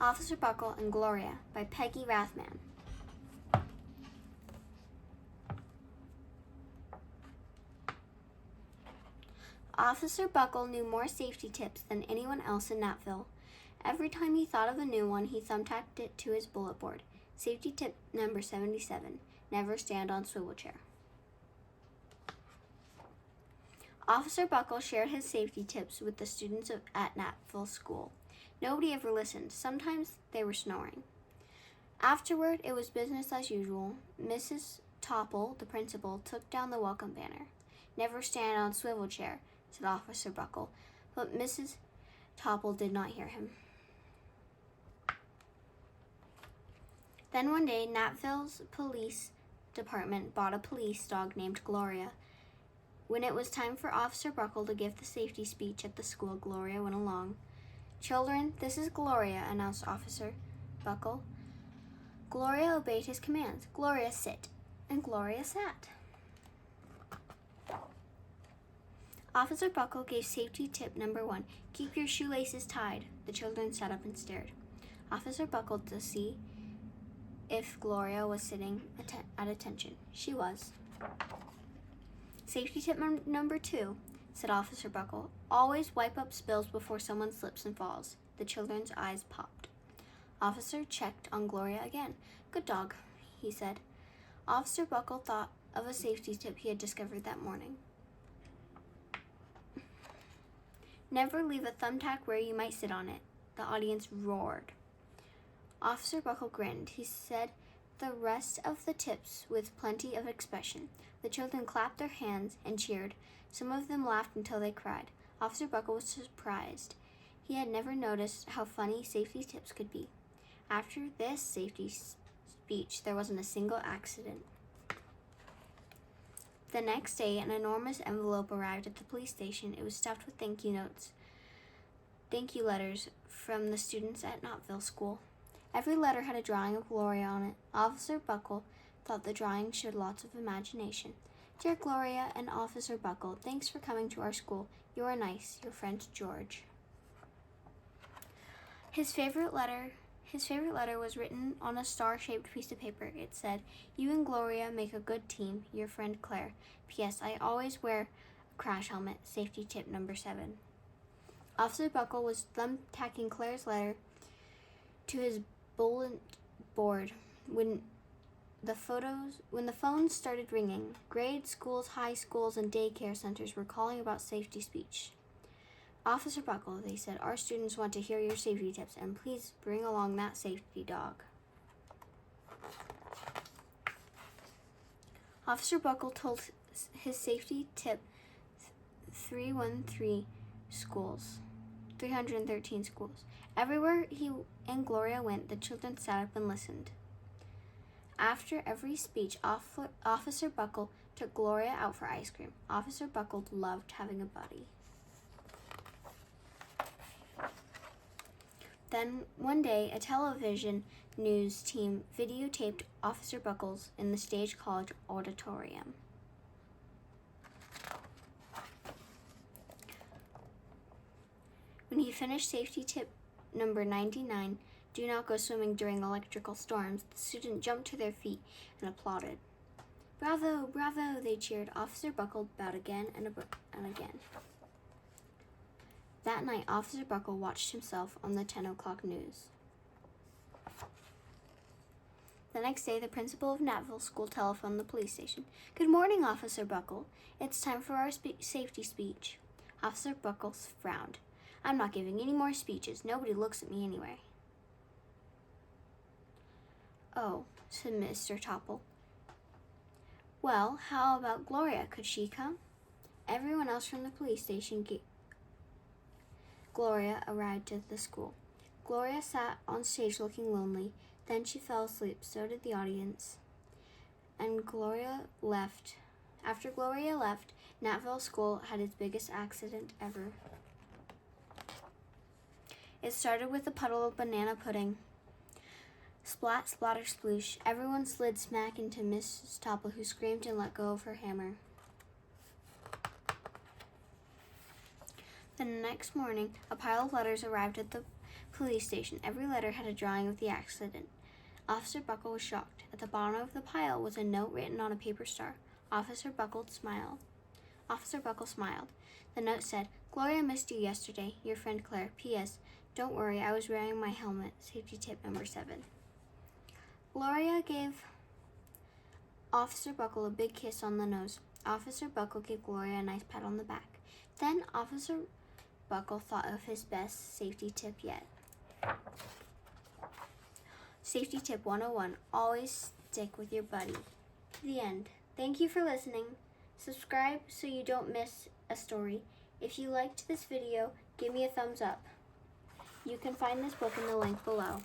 Officer Buckle and Gloria by Peggy Rathmann. Officer Buckle knew more safety tips than anyone else in Natville. Every time he thought of a new one, he thumbtacked it to his bullet board. Safety tip number 77, never stand on swivel chair. Officer Buckle shared his safety tips with the students at Natville School. Nobody ever listened. Sometimes they were snoring. Afterward, it was business as usual. Mrs. Topple, the principal, took down the welcome banner. Never stand on swivel chair, said Officer Buckle, but Mrs. Topple did not hear him. Then one day, Natville's police department bought a police dog named Gloria. When it was time for Officer Buckle to give the safety speech at the school, Gloria went along. "Children, this is Gloria," announced Officer Buckle. Gloria obeyed his commands. "Gloria, sit." And Gloria sat. Officer Buckle gave safety tip number 1, keep your shoelaces tied. The children sat up and stared. Officer Buckle to see if Gloria was sitting at attention. She was. Safety tip number 2, said Officer Buckle, always wipe up spills before someone slips and falls. The children's eyes popped. Officer checked on Gloria again. Good dog, he said. Officer Buckle thought of a safety tip he had discovered that morning. Never leave a thumbtack where you might sit on it. The audience roared. Officer Buckle grinned. He said the rest of the tips with plenty of expression. The children clapped their hands and cheered. Some of them laughed until they cried. Officer Buckle was surprised. He had never noticed how funny safety tips could be. After this safety speech, there wasn't a single accident. The next day, an enormous envelope arrived at the police station. It was stuffed with thank you letters from the students at Natville School. Every letter had a drawing of Gloria on it. Officer Buckle thought the drawing showed lots of imagination. Dear Gloria and Officer Buckle, thanks for coming to our school. You are nice. Your friend George. His favorite letter was written on a star-shaped piece of paper. It said, "You and Gloria make a good team. Your friend Claire. P.S. I always wear a crash helmet. Safety tip number 7." Officer Buckle was thumbtacking Claire's letter to his bulletin board when the phones started ringing. Grade schools, high schools, and daycare centers were calling about safety speech. Officer Buckle, they said, our students want to hear your safety tips, and please bring along that safety dog. Officer Buckle told his safety tip 313 schools. 313 schools. Everywhere he and Gloria went, the children sat up and listened. After every speech, Officer Buckle took Gloria out for ice cream. Officer Buckle loved having a buddy. Then, one day, a television news team videotaped Officer Buckles in the Stage College auditorium. When he finished safety tip number 99, do not go swimming during electrical storms, the students jumped to their feet and applauded. Bravo, bravo, they cheered. Officer Buckle bowed again and again. That night, Officer Buckle watched himself on the 10 o'clock news. The next day, the principal of Natville School telephoned the police station. Good morning, Officer Buckle. It's time for our safety speech. Officer Buckle frowned. I'm not giving any more speeches. Nobody looks at me anyway. Oh, said Mr. Topple. Well, how about Gloria? Could she come? Everyone else from the police station Gloria arrived at the school. Gloria sat on stage looking lonely. Then she fell asleep. So did the audience. And Gloria left. After Gloria left, Natville School had its biggest accident ever. It started with a puddle of banana pudding. Splat, splatter, sploosh. Everyone slid smack into Mrs. Topple, who screamed and let go of her hammer. The next morning, a pile of letters arrived at the Police station. Every letter had a drawing of the accident. Officer Buckle was shocked. At the bottom of the pile was a note written on a paper star. Officer Buckle smiled. The note said, "Gloria missed you yesterday. Your friend Claire. P.S. Don't worry, I was wearing my helmet. Safety tip number 7. Gloria gave Officer Buckle a big kiss on the nose. Officer Buckle gave Gloria a nice pat on the back. Then Officer Buckle thought of his best safety tip yet. Safety tip 101, always stick with your buddy. The end. Thank you for listening. Subscribe so you don't miss a story. If you liked this video, give me a thumbs up. You can find this book in the link below.